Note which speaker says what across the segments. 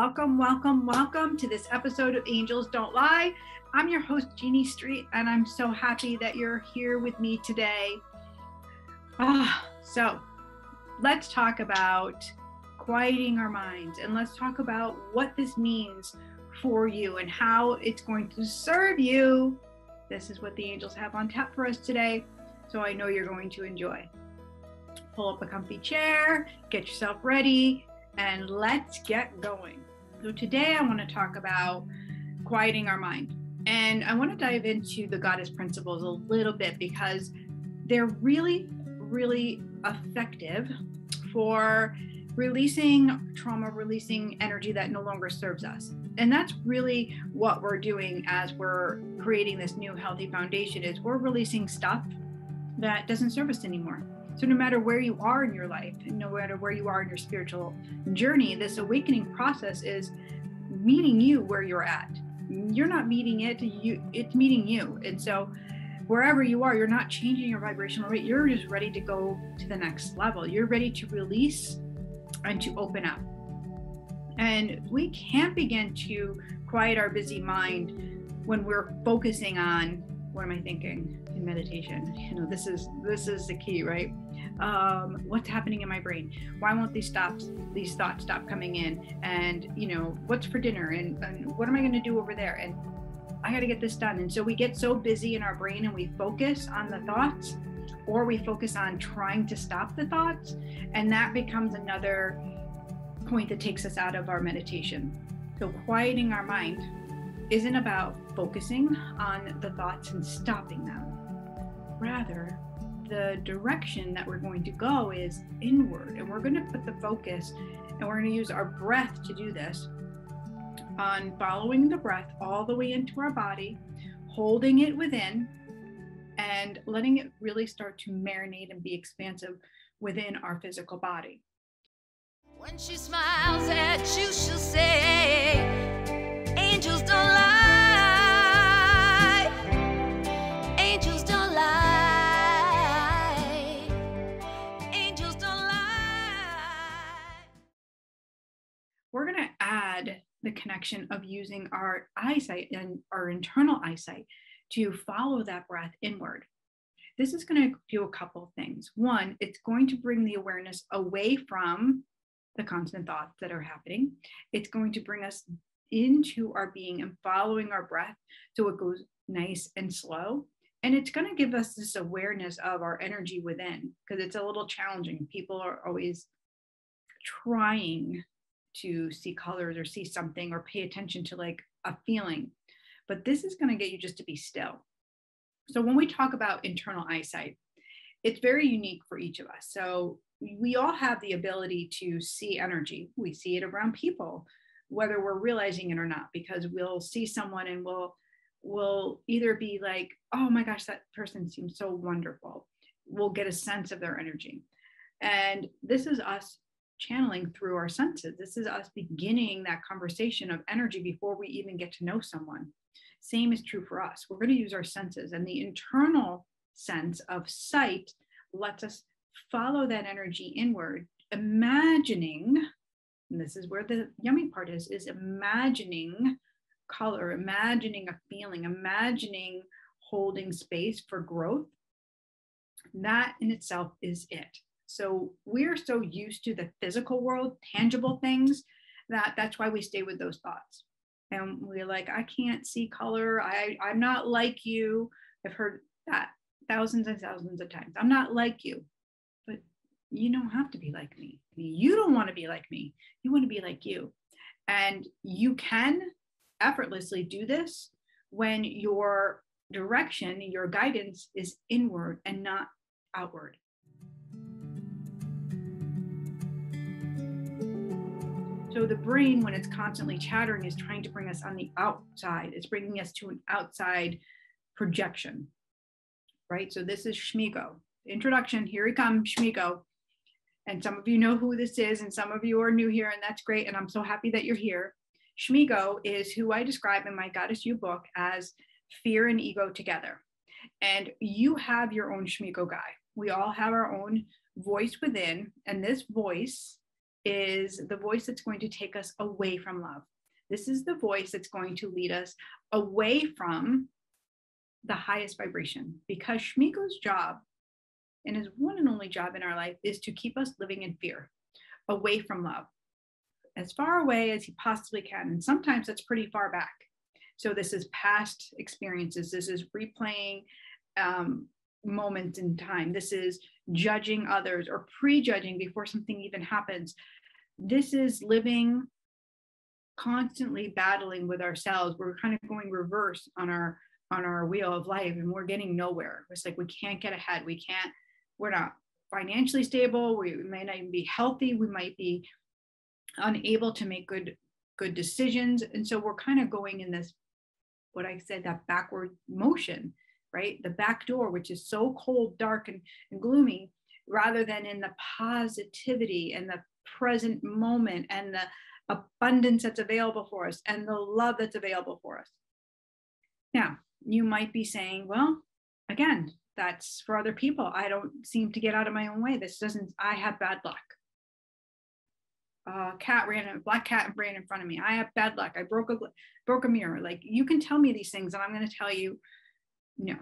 Speaker 1: Welcome, welcome, welcome to this episode of Angels Don't Lie. I'm your host, Jeanne Street, and I'm so happy that you're here with me today. So let's talk about quieting our minds, and let's talk about what this means for you and how it's going to serve you. This is what the angels have on tap for us today, so I know you're going to enjoy. Pull up a comfy chair, get yourself ready, and let's get going. So today I want to talk about quieting our mind. And I want to dive into the goddess principles a little bit because they're really, really effective for releasing trauma, releasing energy that no longer serves us. And that's really what we're doing as we're creating this new healthy foundation, is we're releasing stuff that doesn't serve us anymore. So no matter where you are in your life, and no matter where you are in your spiritual journey, this awakening process is meeting you where you're at. You're not meeting it, it's meeting you. And so wherever you are, you're not changing your vibrational rate. You're just ready to go to the next level. You're ready to release and to open up. And we can't begin to quiet our busy mind when we're focusing on, what am I thinking in meditation? You know, this is the key, right? What's happening in my brain? Why won't these thoughts stop coming in? And you know, what's for dinner? And what am I going to do over there? And I got to get this done. And so we get so busy in our brain, and we focus on the thoughts, or we focus on trying to stop the thoughts, and that becomes another point that takes us out of our meditation. So quieting our mind isn't about focusing on the thoughts and stopping them. Rather, the direction that we're going to go is inward, and we're going to put the focus, and we're going to use our breath to do this, on following the breath all the way into our body, holding it within, and letting it really start to marinate and be expansive within our physical body.
Speaker 2: When she smiles at you, she'll say, angels don't lie. Angels don't lie. Angels don't lie.
Speaker 1: We're going to add the connection of using our eyesight and our internal eyesight to follow that breath inward. This is going to do a couple of things. One, it's going to bring the awareness away from the constant thoughts that are happening. It's going to bring us into our being and following our breath so it goes nice and slow. And it's going to give us this awareness of our energy within, because it's a little challenging. People are always trying to see colors or see something or pay attention to like a feeling. But this is going to get you just to be still. So when we talk about internal eyesight, it's very unique for each of us. So we all have the ability to see energy. We see it around people, whether we're realizing it or not, because we'll see someone and we'll either be like, oh my gosh, that person seems so wonderful. We'll get a sense of their energy. And this is us channeling through our senses. This is us beginning that conversation of energy before we even get to know someone. Same is true for us. We're going to use our senses, and the internal sense of sight lets us follow that energy inward, imagining, and this is where the yummy part is imagining color, imagining a feeling, imagining holding space for growth. That in itself is it. So we're so used to the physical world, tangible things, that's why we stay with those thoughts. And we're like, I can't see color. I'm not like you. I've heard that thousands and thousands of times. I'm not like you. But you don't have to be like me. I mean, you don't want to be like me. You want to be like you. And you can effortlessly do this when your direction, your guidance is inward and not outward. So the brain, when it's constantly chattering, is trying to bring us on the outside. It's bringing us to an outside projection, right? So this is Shmigo. Introduction, here he comes, Shmigo. And some of you know who this is, and some of you are new here, and that's great. And I'm so happy that you're here. Shmigo is who I describe in my Goddess You book as fear and ego together. And you have your own Shmigo guy. We all have our own voice within, and this voice is the voice that's going to take us away from love. This is the voice that's going to lead us away from the highest vibration, because Shmigo's job, and his one and only job in our life, is to keep us living in fear, away from love, as far away as he possibly can. And sometimes that's pretty far back. So this is past experiences. This is replaying moments in time. This is judging others or prejudging before something even happens. This is living constantly battling with ourselves. We're kind of going reverse on our wheel of life, and we're getting nowhere. It's like we can't get ahead. We're not financially stable. We may not even be healthy. We might be unable to make good decisions. And so we're kind of going in this, what I said, that backward motion, right? The back door, which is so cold, dark, and gloomy, rather than in the positivity and the present moment and the abundance that's available for us and the love that's available for us. Now, you might be saying, well, again, that's for other people. I don't seem to get out of my own way. I have bad luck. Black cat ran in front of me. I have bad luck. I broke a mirror. Like, you can tell me these things and I'm going to tell you, no,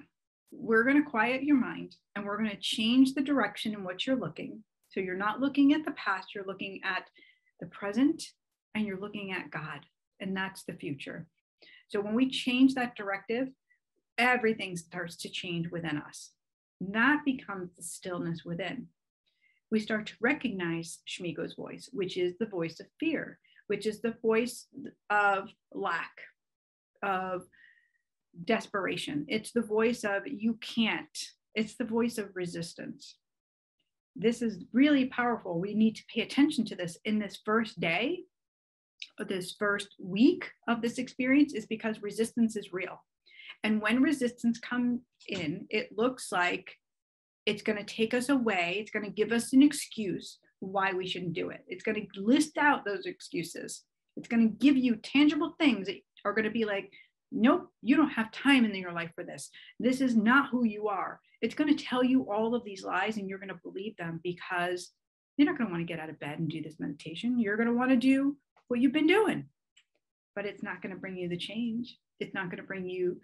Speaker 1: we're going to quiet your mind and we're going to change the direction in which you're looking. So you're not looking at the past, you're looking at the present, and you're looking at God, and that's the future. So when we change that directive, everything starts to change within us. And that becomes the stillness within. We start to recognize Shmigo's voice, which is the voice of fear, which is the voice of lack, of desperation. It's the voice of you can't. It's the voice of resistance. This is really powerful. We need to pay attention to this in this first day, or this first week of this experience, is because resistance is real. And when resistance comes in, it looks like it's going to take us away. It's going to give us an excuse why we shouldn't do it. It's going to list out those excuses. It's going to give you tangible things that are going to be like, nope, you don't have time in your life for this. This is not who you are. It's going to tell you all of these lies, and you're going to believe them because you're not going to want to get out of bed and do this meditation. You're going to want to do what you've been doing, but it's not going to bring you the change. It's not going to bring you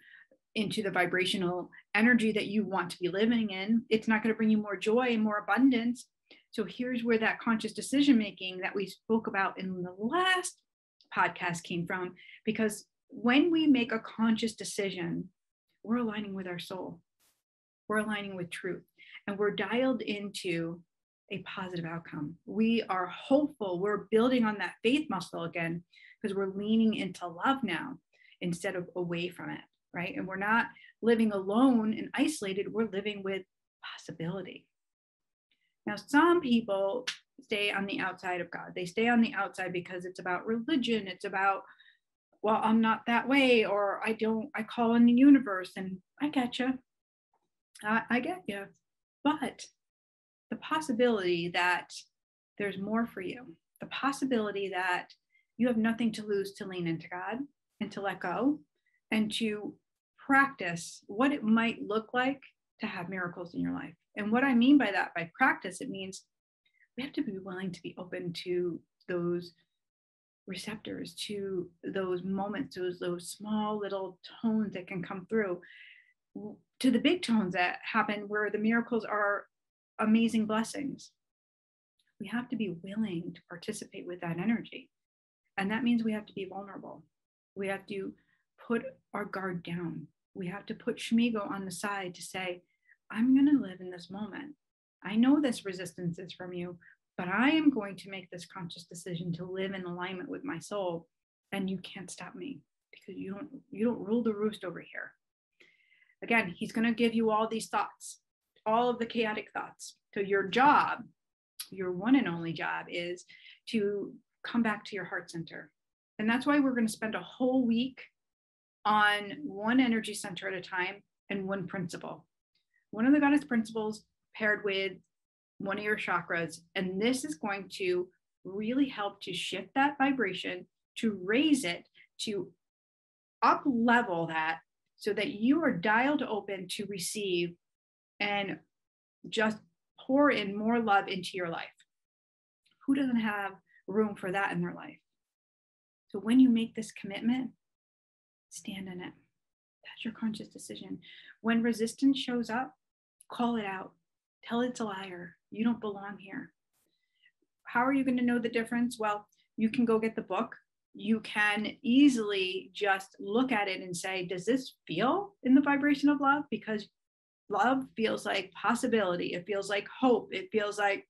Speaker 1: into the vibrational energy that you want to be living in. It's not going to bring you more joy and more abundance. So here's where that conscious decision making that we spoke about in the last podcast came from, because when we make a conscious decision, we're aligning with our soul. We're aligning with truth, and we're dialed into a positive outcome. We are hopeful. We're building on that faith muscle again, because we're leaning into love now instead of away from it, right? And we're not living alone and isolated. We're living with possibility. Now, some people stay on the outside of God. They stay on the outside because it's about religion. It's about, well, I'm not that way, or I call in the universe, and I get you. I get you. But the possibility that there's more for you, the possibility that you have nothing to lose to lean into God and to let go and to practice what it might look like to have miracles in your life. And what I mean by that, by practice, it means we have to be willing to be open to those receptors, to those moments, those small little tones that can come through, to the big tones that happen where the miracles are amazing blessings. We have to be willing to participate with that energy. And that means we have to be vulnerable. We have to put our guard down. We have to put Shmigo on the side to say, I'm going to live in this moment. I know this resistance is from you, but I am going to make this conscious decision to live in alignment with my soul. And you can't stop me, because you don't rule the roost over here. Again, he's going to give you all these thoughts, all of the chaotic thoughts. So your job, your one and only job, is to come back to your heart center. And that's why we're going to spend a whole week on one energy center at a time and one principle. One of the goddess principles paired with one of your chakras. And this is going to really help to shift that vibration, to raise it, to up level that, so that you are dialed open to receive and just pour in more love into your life. Who doesn't have room for that in their life. So when you make this commitment, stand in it. That's your conscious decision. When resistance shows up, call it out. Tell it's a liar. You don't belong here. How are you going to know the difference? Well, you can go get the book. You can easily just look at it and say, does this feel in the vibration of love? Because love feels like possibility. It feels like hope. It feels like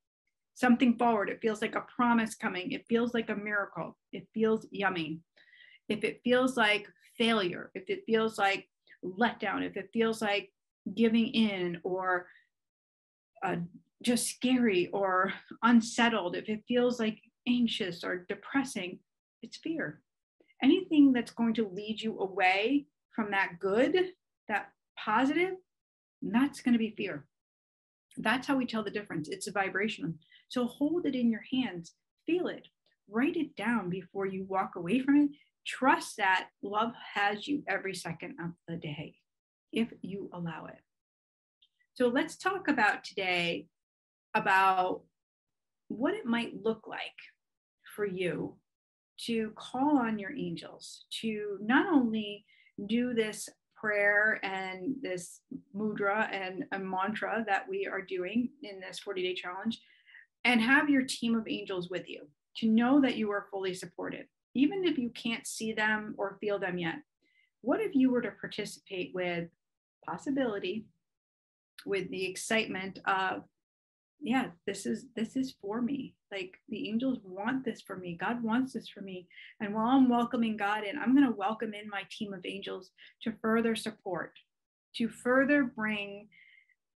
Speaker 1: something forward. It feels like a promise coming. It feels like a miracle. It feels yummy. If it feels like failure, if it feels like letdown, if it feels like giving in or just scary or unsettled, if it feels like anxious or depressing, it's fear. Anything that's going to lead you away from that good, that positive, that's going to be fear. That's how we tell the difference. It's a vibration. So hold it in your hands, feel it, write it down before you walk away from it. Trust that love has you every second of the day if you allow it. So let's talk about today about what it might look like for you to call on your angels, to not only do this prayer and this mudra and a mantra that we are doing in this 40-day challenge, and have your team of angels with you, to know that you are fully supported, even if you can't see them or feel them yet. What if you were to participate with possibility, with the excitement of, yeah, this is for me. Like the angels want this for me. God wants this for me. And while I'm welcoming God in, I'm going to welcome in my team of angels to further support, to further bring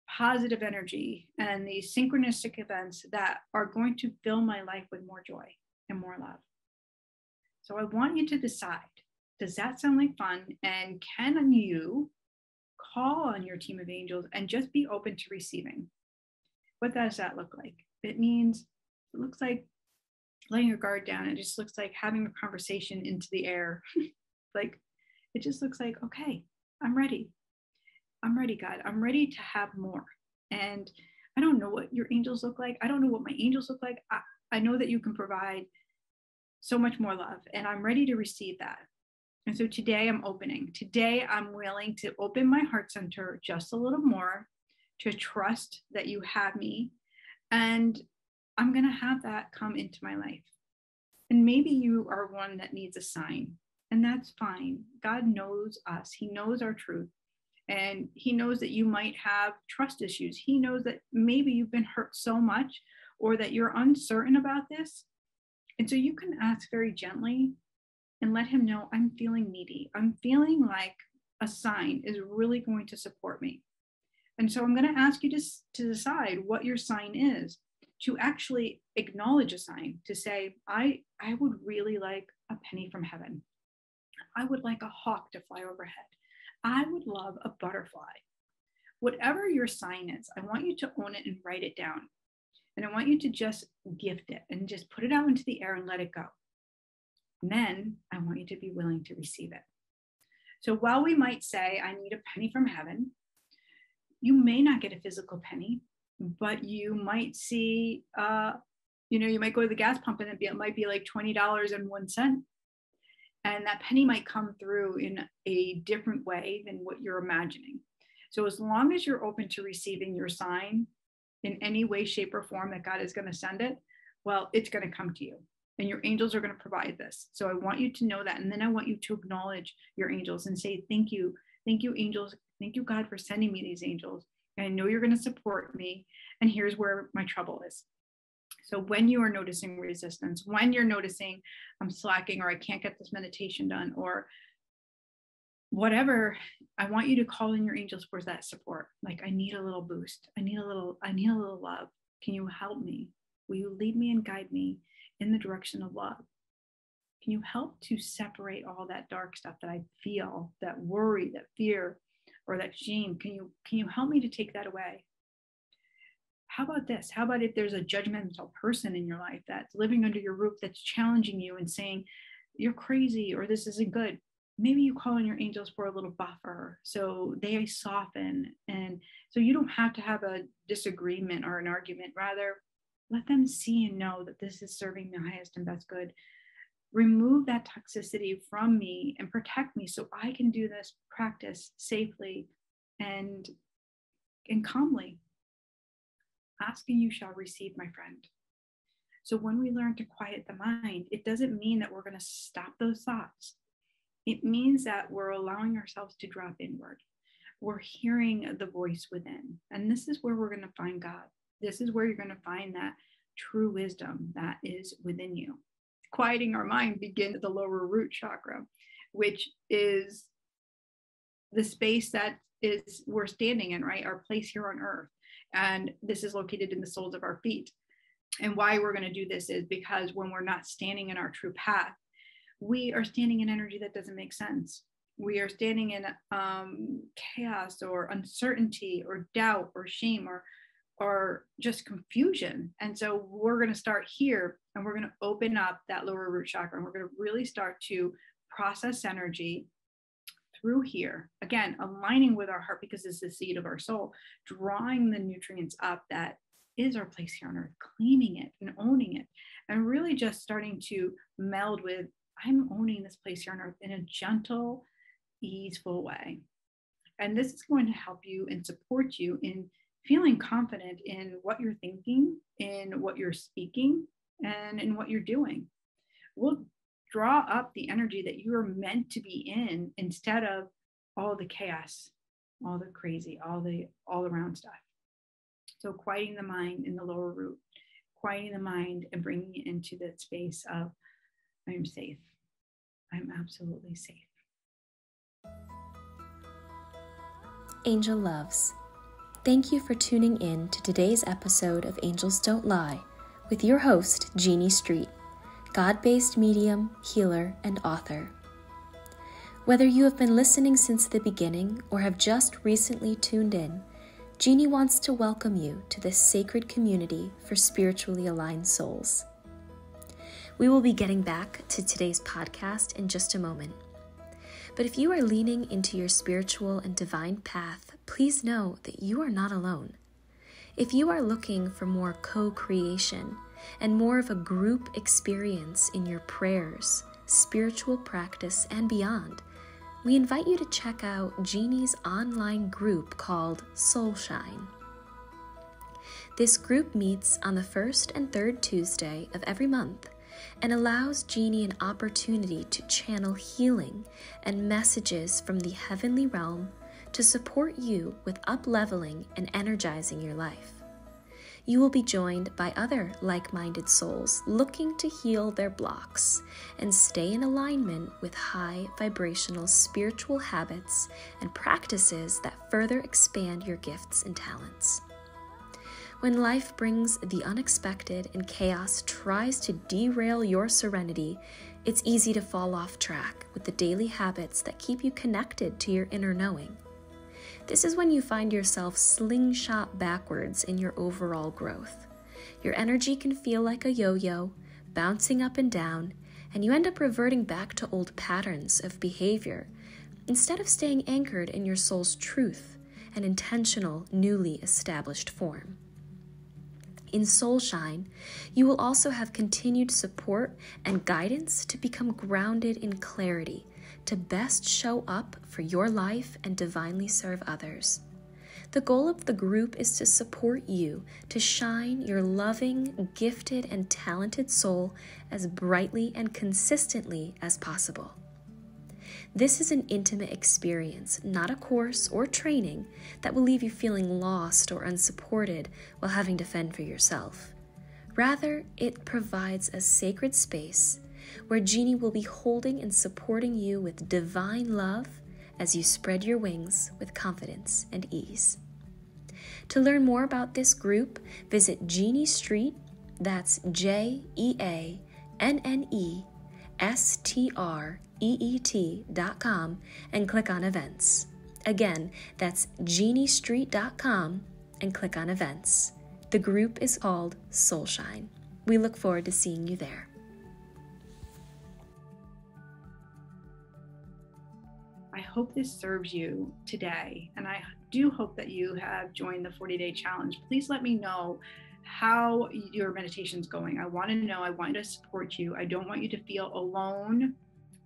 Speaker 1: positive energy and these synchronistic events that are going to fill my life with more joy and more love. So I want you to decide, does that sound like fun? And can you call on your team of angels and just be open to receiving? What does that look like? It looks like letting your guard down. It just looks like having a conversation into the air. Like, it just looks like, okay, I'm ready. I'm ready, God. I'm ready to have more. And I don't know what your angels look like. I don't know what my angels look like. I know that you can provide so much more love, and I'm ready to receive that. And so today I'm opening. Today I'm willing to open my heart center just a little more, to trust that you have me, and I'm going to have that come into my life. And maybe you are one that needs a sign, and that's fine. God knows us. He knows our truth, and he knows that you might have trust issues. He knows that maybe you've been hurt so much or that you're uncertain about this. And so you can ask very gently and let him know, I'm feeling needy. I'm feeling like a sign is really going to support me. And so I'm going to ask you to decide what your sign is, to actually acknowledge a sign, to say, I would really like a penny from heaven. I would like a hawk to fly overhead. I would love a butterfly. Whatever your sign is, I want you to own it and write it down. And I want you to just gift it and just put it out into the air and let it go. And then I want you to be willing to receive it. So while we might say, I need a penny from heaven, you may not get a physical penny, but you might see, you might go to the gas pump and it might be like $20.01. And that penny might come through in a different way than what you're imagining. So as long as you're open to receiving your sign in any way, shape, or form that God is going to send it, well, it's going to come to you. And your angels are going to provide this. So I want you to know that. And then I want you to acknowledge your angels and say, thank you, angels. Thank you, God, for sending me these angels. And I know you're going to support me. And here's where my trouble is. So when you are noticing resistance, when you're noticing I'm slacking or I can't get this meditation done or whatever, I want you to call in your angels for that support. Like, I need a little boost. I need a little love. Can you help me? Will you lead me and guide me in the direction of love? Can you help to separate all that dark stuff that I feel, that worry, that fear, or that shame? Can you help me to take that away? How about this? How about if there's a judgmental person in your life that's living under your roof that's challenging you and saying, you're crazy or this isn't good? Maybe you call on your angels for a little buffer so they soften. And so you don't have to have a disagreement or an argument. Rather, Let them see and know that this is serving the highest and best good. Remove that toxicity from me and protect me so I can do this practice safely and calmly. Ask and you shall receive, my friend. So when we learn to quiet the mind, it doesn't mean that we're going to stop those thoughts. It means that we're allowing ourselves to drop inward. We're hearing the voice within. And this is where we're going to find God. This is where you're going to find that true wisdom that is within you. Quieting our mind begins at the lower root chakra, which is the space that is we're standing in, right? Our place here on earth. And this is located in the soles of our feet. And why we're going to do this is because when we're not standing in our true path, we are standing in energy that doesn't make sense. We are standing in chaos or uncertainty or doubt or shame or just confusion. And so we're going to start here and we're going to open up that lower root chakra and we're going to really start to process energy through here. Again, aligning with our heart because it's the seed of our soul, drawing the nutrients up that is our place here on earth, claiming it and owning it, and really just starting to meld with, I'm owning this place here on earth in a gentle, easeful way. And this is going to help you and support you in feeling confident in what you're thinking, in what you're speaking, and in what you're doing. We'll draw up the energy that you are meant to be in instead of all the chaos, all the crazy, all around stuff. So quieting the mind in the lower root, quieting the mind and bringing it into that space of, I'm safe. I'm absolutely safe.
Speaker 3: Angel loves. Thank you for tuning in to today's episode of Angels Don't Lie with your host, Jeanne Street, God-based medium, healer, and author. Whether you have been listening since the beginning or have just recently tuned in, Jeanne wants to welcome you to this sacred community for spiritually aligned souls. We will be getting back to today's podcast in just a moment. But if you are leaning into your spiritual and divine path, please know that you are not alone. If you are looking for more co-creation and more of a group experience in your prayers, spiritual practice, and beyond, we invite you to check out Jeanne's online group called Soulshine. This group meets on the first and third Tuesday of every month and allows Jeanne an opportunity to channel healing and messages from the heavenly realm to support you with up-leveling and energizing your life. You will be joined by other like-minded souls looking to heal their blocks and stay in alignment with high vibrational spiritual habits and practices that further expand your gifts and talents. When life brings the unexpected and chaos tries to derail your serenity, it's easy to fall off track with the daily habits that keep you connected to your inner knowing. This is when you find yourself slingshot backwards in your overall growth. Your energy can feel like a yo-yo, bouncing up and down, and you end up reverting back to old patterns of behavior instead of staying anchored in your soul's truth and intentional, newly established form. In Soulshine, you will also have continued support and guidance to become grounded in clarity, to best show up for your life and divinely serve others. The goal of the group is to support you to shine your loving, gifted, and talented soul as brightly and consistently as possible. This is an intimate experience, not a course or training that will leave you feeling lost or unsupported while having to fend for yourself. Rather, it provides a sacred space where Jeanne will be holding and supporting you with divine love as you spread your wings with confidence and ease. To learn more about this group, visit Jeanne Street, that's JeanneStreet.com, and click on events. Again, that's JeanneStreet.com and click on events. The group is called Soulshine. We look forward to seeing you there.
Speaker 1: I hope this serves you today, and I do hope that you have joined the 40-day challenge. Please let me know how your meditation's going. I want to know. I want to support you. I don't want you to feel alone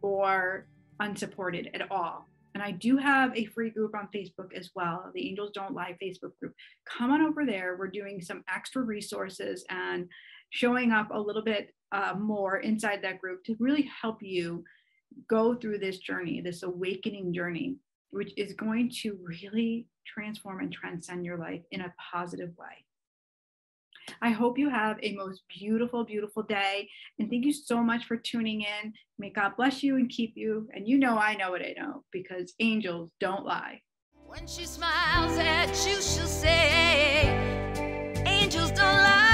Speaker 1: or unsupported at all. And I do have a free group on Facebook as well, the Angels Don't Lie Facebook group. Come on over there. We're doing some extra resources and showing up a little bit more inside that group to really help you go through this journey, this awakening journey, which is going to really transform and transcend your life in a positive way. I hope you have a most beautiful, beautiful day. And thank you so much for tuning in. May God bless you and keep you. And you know, I know what I know, because angels don't lie.
Speaker 2: When she smiles at you, she'll say, angels don't lie.